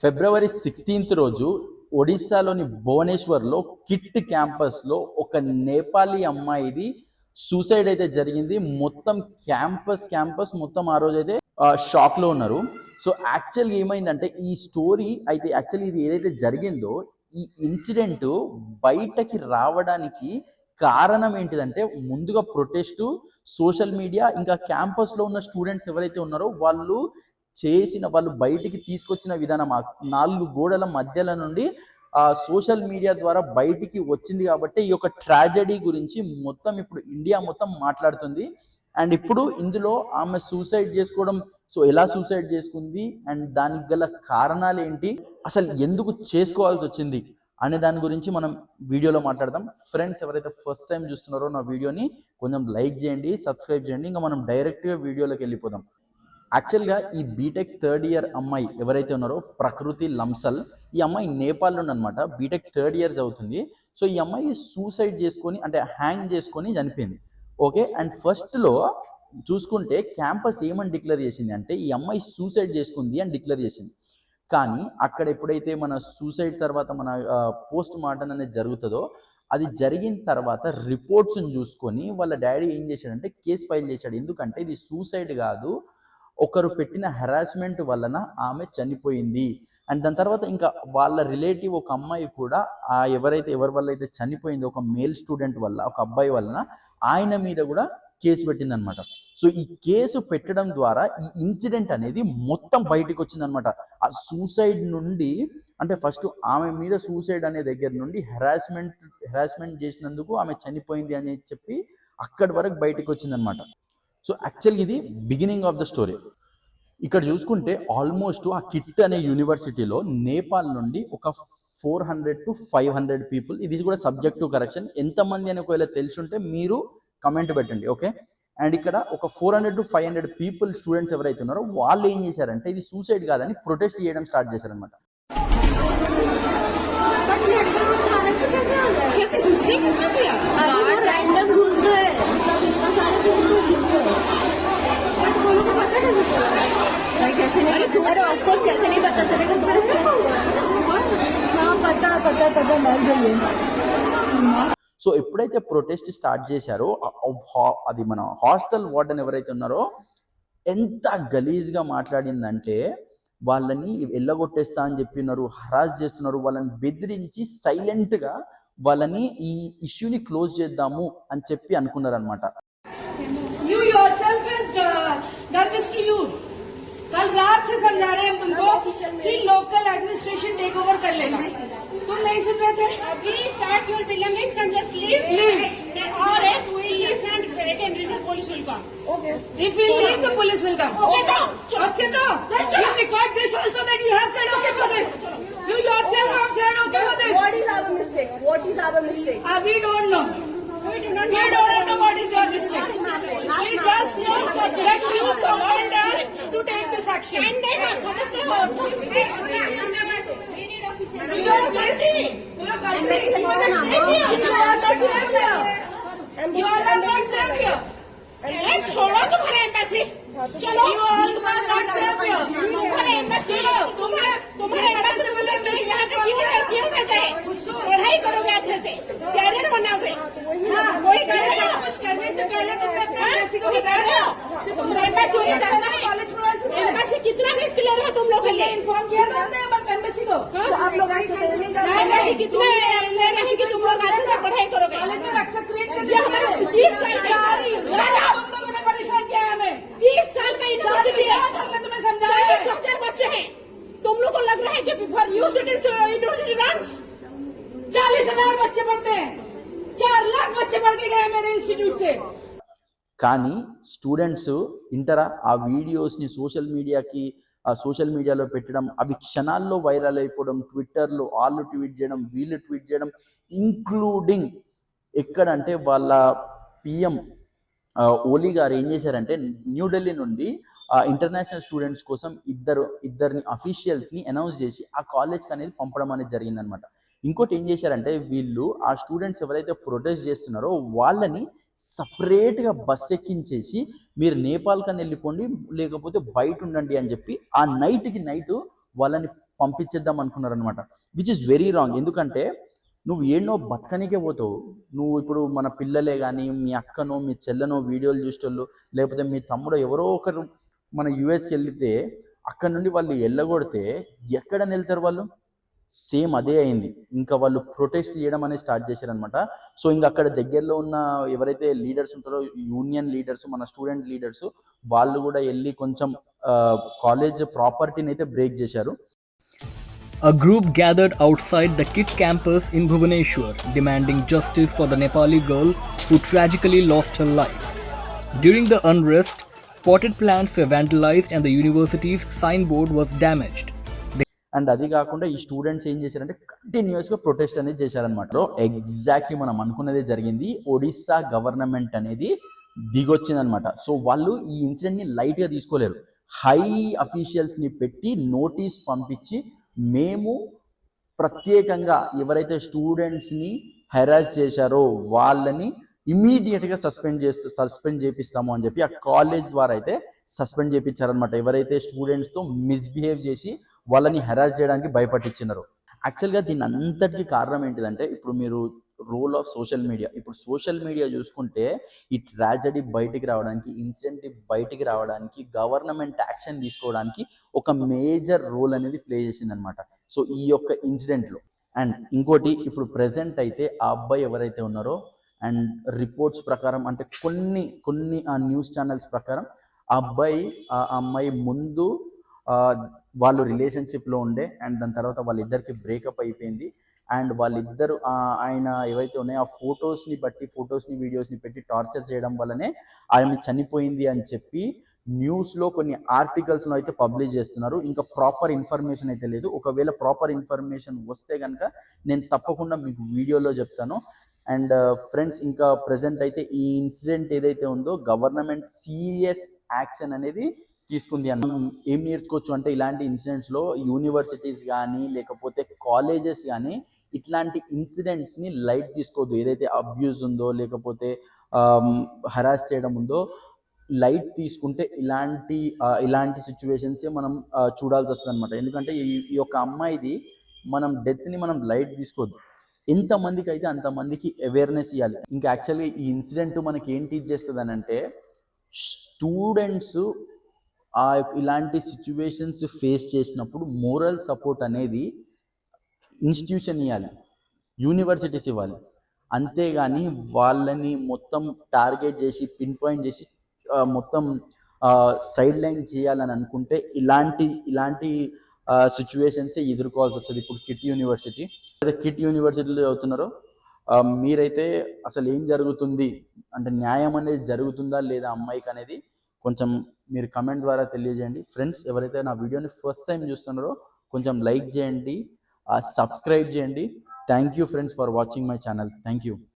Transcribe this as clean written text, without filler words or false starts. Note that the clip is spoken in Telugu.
ఫిబ్రవరి 16th రోజు ఒడిస్సాలోని భువనేశ్వర్లో కిట్ క్యాంపస్లో ఒక నేపాలీ అమ్మాయిది సూసైడ్ అయితే జరిగింది. మొత్తం క్యాంపస్ మొత్తం ఆ రోజు అయితే షాక్లో ఉన్నారు. సో యాక్చువల్గా ఏమైందంటే ఈ స్టోరీ అయితే యాక్చువల్లీ ఇది ఏదైతే జరిగిందో ఈ ఇన్సిడెంట్ బయటకి రావడానికి కారణం ఏంటిదంటే ముందుగా ప్రొటెస్టు, సోషల్ మీడియా, ఇంకా క్యాంపస్లో ఉన్న స్టూడెంట్స్ ఎవరైతే ఉన్నారో వాళ్ళు బయటికి తీసుకొచ్చిన విధానం ఆ 4 గోడల మధ్యల నుండి సోషల్ మీడియా ద్వారా బయటికి వచ్చింది. కాబట్టి ఈ యొక్క ట్రాజెడీ గురించి మొత్తం ఇప్పుడు ఇండియా మొత్తం మాట్లాడుతుంది. అండ్ ఇప్పుడు ఇందులో ఆమె సూసైడ్ చేసుకోవడం, సో ఎలా సూసైడ్ చేసుకుంది అండ్ దానికి గల కారణాలు ఏంటి, అసలు ఎందుకు చేసుకోవాల్సి వచ్చింది అనే దాని గురించి మనం వీడియోలో మాట్లాడదాం. ఫ్రెండ్స్ ఎవరైతే ఫస్ట్ టైం చూస్తున్నారో నా వీడియోని కొంచెం లైక్ చేయండి, సబ్స్క్రైబ్ చేయండి. ఇంకా మనం డైరెక్ట్గా వీడియోలోకి వెళ్ళిపోదాం. యాక్చువల్గా ఈ బీటెక్ 3rd ఇయర్ అమ్మాయి ఎవరైతే ఉన్నారో ప్రకృతి లంసల్, ఈ అమ్మాయి నేపాల్లో అనమాట. బీటెక్ 3rd ఇయర్ అవుతుంది. సో ఈ అమ్మాయి సూసైడ్ చేసుకొని అంటే హ్యాంగ్ చేసుకొని చనిపోయింది. ఓకే, అండ్ ఫస్ట్లో చూసుకుంటే క్యాంపస్ ఏమని డిక్లేర్ చేసింది అంటే ఈ అమ్మాయి సూసైడ్ చేసుకుంది అని డిక్లేర్ చేసింది. కానీ అక్కడ ఎప్పుడైతే మన సూసైడ్ తర్వాత మన పోస్ట్ మార్టం అనేది జరుగుతుందో అది జరిగిన తర్వాత రిపోర్ట్స్ని చూసుకొని వాళ్ళ డాడీ ఏం చేశాడంటే కేసు ఫైల్ చేశాడు. ఎందుకంటే ఇది సూసైడ్ కాదు, ఒకరు పెట్టిన హెరాస్మెంట్ వలన ఆమె చనిపోయింది. అండ్ దాని తర్వాత ఇంకా వాళ్ళ రిలేటివ్ ఒక అమ్మాయి కూడా ఎవరి వల్ల అయితే చనిపోయిందో ఒక మేల్ స్టూడెంట్ వల్ల, ఒక అబ్బాయి వలన ఆయన మీద కూడా కేసు పెట్టిందనమాట. సో ఈ కేసు పెట్టడం ద్వారా ఈ ఇన్సిడెంట్ అనేది మొత్తం బయటకు వచ్చిందనమాట. ఆ సూసైడ్ నుండి అంటే ఫస్ట్ ఆమె మీద సూసైడ్ అనే దగ్గర నుండి హెరాస్మెంట్ చేసినందుకు ఆమె చనిపోయింది అని చెప్పి అక్కడి వరకు బయటకు వచ్చిందనమాట. సో యాక్చువల్గా ఇది బిగినింగ్ ఆఫ్ ద స్టోరీ. ఇక్కడ చూసుకుంటే ఆల్మోస్ట్ ఆ కిట్ అనే యూనివర్సిటీలో నేపాల్ నుండి ఒక 400 to 500 పీపుల్, ఇది కూడా సబ్జెక్ట్ టు కరెక్షన్, ఎంతమంది అని ఒకవేళ తెలుసుంటే మీరు కమెంట్ పెట్టండి. ఓకే, అండ్ ఇక్కడ ఒక 400 to 500 పీపుల్ స్టూడెంట్స్ ఎవరైతే ఉన్నారో వాళ్ళు ఏం చేశారంటే ఇది సూసైడ్ కాదని ప్రొటెస్ట్ చేయడం స్టార్ట్ చేశారనమాట. अरे ऑफ कोर्स कैसे नहीं पता चलेगा, हाँ पता मर गई है. సో ఎప్పుడైతే ప్రొటెస్ట్ స్టార్ట్ చేశారో అది మన హాస్టల్ వార్డెన్ ఎవరైతే ఉన్నారో ఎంత గలీజ్గా మాట్లాడిందంటే వాళ్ళని ఎల్లగొట్టేస్తా అని చెప్పినారు, హరాస్ చేస్తున్నారు, వాళ్ళని బెదిరించి సైలెంట్గా వాళ్ళని ఈ ఇష్యూని క్లోజ్ చేద్దాము అని చెప్పి అనుకున్నారు అనమాట. कल रात से समझा रहे हैं तुमको कि लोकल एडमिनिस्ट्रेशन टेक ओवर कर लेगा. तुम नहीं सुन रहे थे? अभी pack your belongings and just leave. Or else we will leave and again reserve police will come. Okay. If we leave, the police will come. Okay, तो you record this also that you have said okay for this. You yourself have said okay for this. What is our mistake? We don't know. We don't know what is your mistake. We just know that you command us to take this action. You are not safe here. छोड़ो तुम्हारे एम्बेसी, चलो not safe here. तुम्हारे एम्बेसी बोले यहाँ पे क्यों ना जाए, पढ़ाई करोगे अच्छे से, कैरियर बनाओगे. वही करेगा. कुछ करने से पहले तुम अपने एम्बेसी को बता रहे हो कि तुम एम्बेसी कॉलेज प्रोसेस एम्बेसी कितना रिस्क ले रहे हो तुम लोग के लिए. इन्फॉर्म किया था हमने एम्बेसी को. आप लोग एम्बेसी कितने ले रहे हैं कि तुम लोग अच्छे से पढ़ाई करोगे. कॉलेज में रक्षा क्रिएट कर ये हमारे 30 साल का तुम लोगों ने परेशान किया है हमें. 30 साल का यूनिवर्सिटी है. हमने तुम्हें समझाया है. 40,000 बच्चे हैं. तुम लोग को लग रहा है कि for new students university runs. 40,000 बच्चे पढ़ते हैं. 4 लाख बच्चे पढ़ के गए मेरे इंस्टीट्यूट से. కానీ స్టూడెంట్స్ ఇంటరా ఆ వీడియోస్ని సోషల్ మీడియాలో పెట్టడం, అవి క్షణాల్లో వైరల్ అయిపోవడం, ట్విట్టర్లో వాళ్ళు ట్వీట్ చేయడం, వీళ్ళు ట్వీట్ చేయడం, ఇంక్లూడింగ్ ఎక్కడంటే వాళ్ళ పిఎం ఓలీ గారు ఏం చేశారంటే న్యూఢిల్లీ నుండి ఇంటర్నేషనల్ స్టూడెంట్స్ కోసం ఇద్దరిని అఫీషియల్స్ని అనౌన్స్ చేసి ఆ కాలేజ్కి అనేది పంపడం అనేది జరిగిందనమాట. ఇంకోటి ఏం చేశారంటే వీళ్ళు ఆ స్టూడెంట్స్ ఎవరైతే ప్రొటెస్ట్ చేస్తున్నారో వాళ్ళని సపరేట్గా బస్ ఎక్కించేసి మీరు నేపాల్ కన్నా వెళ్ళిపోండి లేకపోతే బయట ఉండండి అని చెప్పి ఆ నైట్ వాళ్ళని పంపించేద్దాం అనుకున్నారనమాట, విచ్ ఇస్ వెరీ రాంగ్. ఎందుకంటే నువ్వు ఏడనో బతకనికే పోతావు. నువ్వు ఇప్పుడు మన పిల్లలే కానీ, మీ అక్కనో మీ చెల్లెనో వీడియోలు చూసేటోళ్ళు, లేకపోతే మీ తమ్ముడో ఎవరో ఒకరు మన యూఎస్కి వెళ్తే అక్కడ నుండి వాళ్ళు వెళ్ళగొడితే ఎక్కడ వెళ్తారు వాళ్ళు? సేమ్ అదే అయింది. ఇంకా వాళ్ళు ప్రొటెస్ట్ చేయడం అనేది స్టార్ట్ చేశారనమాట. సో ఇంకా అక్కడ దగ్గరలో ఉన్న ఎవరైతే లీడర్స్ ఉంటారో, యూనియన్ లీడర్స్, మన స్టూడెంట్ లీడర్స్, వాళ్ళు కూడా వెళ్ళి కొంచెం కాలేజ్ ప్రాపర్టీని అయితే బ్రేక్ చేశారు. A group gathered outside the KIT campus in Bhubaneswar, demanding justice for the Nepali girl who tragically lost her life. During the unrest, potted plants were vandalized and the university's signboard was damaged. And అది కాకుండా ఈ స్టూడెంట్స్ ఏం చేశారంటే కంటిన్యూస్గా ప్రొటెస్ట్ అనేది చేశారనమాట. ఎగ్జాక్ట్లీ మనం అనుకున్నదే జరిగింది. ఒడిస్సా గవర్నమెంట్ అనేది దిగొచ్చిందనమాట. సో వాళ్ళు ఈ ఇన్సిడెంట్ని లైట్గా తీసుకోలేరు. హై అఫీషియల్స్ని పెట్టి నోటీస్ పంపించి, మేము ప్రత్యేకంగా ఎవరైతే స్టూడెంట్స్ని హెరాస్ చేశారో వాళ్ళని ఇమీడియట్గా సస్పెండ్ చేపిస్తాము అని చెప్పి ఆ కాలేజ్ ద్వారా అయితే సస్పెండ్ చేయించారనమాట. ఎవరైతే స్టూడెంట్స్తో మిస్బిహేవ్ చేసి వాళ్ళని హెరాస్ చేయడానికి భయపట్టించినారు. యాక్చువల్గా దీని అంతటికి కారణం ఏంటిదంటే, ఇప్పుడు మీరు రోల్ ఆఫ్ సోషల్ మీడియా, ఇప్పుడు సోషల్ మీడియా చూసుకుంటే ఈ ట్రాజడీ బయటికి రావడానికి, ఇన్సిడెంట్ బయటికి రావడానికి, గవర్నమెంట్ యాక్షన్ తీసుకోవడానికి ఒక మేజర్ రోల్ అనేది ప్లే చేసిందనమాట. సో ఈ యొక్క ఇన్సిడెంట్లో. అండ్ ఇంకోటి, ఇప్పుడు ప్రెసెంట్ అయితే ఆ అబ్బాయి ఎవరైతే ఉన్నారో, అండ్ రిపోర్ట్స్ ప్రకారం అంటే కొన్ని న్యూస్ ఛానల్స్ ప్రకారం ఆ అమ్మాయి ముందు వాళ్ళు రిలేషన్షిప్లో ఉండే, అండ్ దాని తర్వాత వాళ్ళిద్దరికి బ్రేకప్ అయిపోయింది. అండ్ వాళ్ళిద్దరు ఆయన ఏవైతే ఉన్నాయో ఆ ఫొటోస్ని వీడియోస్ని పెట్టి టార్చర్ చేయడం వల్లనే ఆమె చనిపోయింది అని చెప్పి న్యూస్లో కొన్ని ఆర్టికల్స్లో అయితే పబ్లిష్ చేస్తున్నారు. ఇంకా ప్రాపర్ ఇన్ఫర్మేషన్ అయితే లేదు. ఒకవేళ ప్రాపర్ ఇన్ఫర్మేషన్ వస్తే కనుక నేను తప్పకుండా మీకు వీడియోలో చెప్తాను. అండ్ ఫ్రెండ్స్, ఇంకా ప్రజెంట్ అయితే ఈ ఇన్సిడెంట్ ఏదైతే ఉందో గవర్నమెంట్ సీరియస్ యాక్షన్ అనేది తీసుకుంది అన్న. ఏం నేర్చుకోవచ్చు అంటే, ఇలాంటి ఇన్సిడెంట్స్లో యూనివర్సిటీస్ కానీ లేకపోతే కాలేజెస్ కానీ ఇట్లాంటి ఇన్సిడెంట్స్ని లైట్ తీసుకోవద్దు. ఏదైతే అబ్యూజ్ ఉందో లేకపోతే హరాస్ చేయడం ఉందో లైట్ తీసుకుంటే ఇలాంటి సిచ్యువేషన్సే మనం చూడాల్సి వస్తుంది అనమాట. ఎందుకంటే ఈ యొక్క అమ్మాయిది మనం డెత్ని మనం లైట్ తీసుకోవద్దు. ఎంతమందికి అయితే అంతమందికి అవేర్నెస్ ఇవ్వాలి. ఇంకా యాక్చువల్గా ఈ ఇన్సిడెంట్ మనకి ఏం టీచ్ చేస్తుంది అని అంటే, స్టూడెంట్స్ ఇలాంటి సిచ్యువేషన్స్ ఫేస్ చేసినప్పుడు మోరల్ సపోర్ట్ అనేది ఇన్స్టిట్యూషన్ ఇవ్వాలి, యూనివర్సిటీస్ ఇవ్వాలి. అంతేగాని వాళ్ళని మొత్తం టార్గెట్ చేసి పిన్ పాయింట్ చేసి మొత్తం సైడ్ లైన్ చేయాలని అనుకుంటే ఇలాంటి సిచ్యువేషన్సే ఎదుర్కోవాల్సి వస్తుంది. ఇప్పుడు కిట్ యూనివర్సిటీలో చదువుతున్నారో మీరైతే అసలు ఏం జరుగుతుంది అంటే, న్యాయం అనేది జరుగుతుందా లేదా అమ్మాయికి అనేది కొంచెం మీరు కమెంట్ ద్వారా తెలియజేయండి. ఫ్రెండ్స్, ఎవరైతే నా వీడియోని ఫస్ట్ టైం చూస్తున్నారో కొంచెం లైక్ చేయండి, సబ్స్క్రైబ్ చేయండి. Thank you friends for watching my channel. Thank you.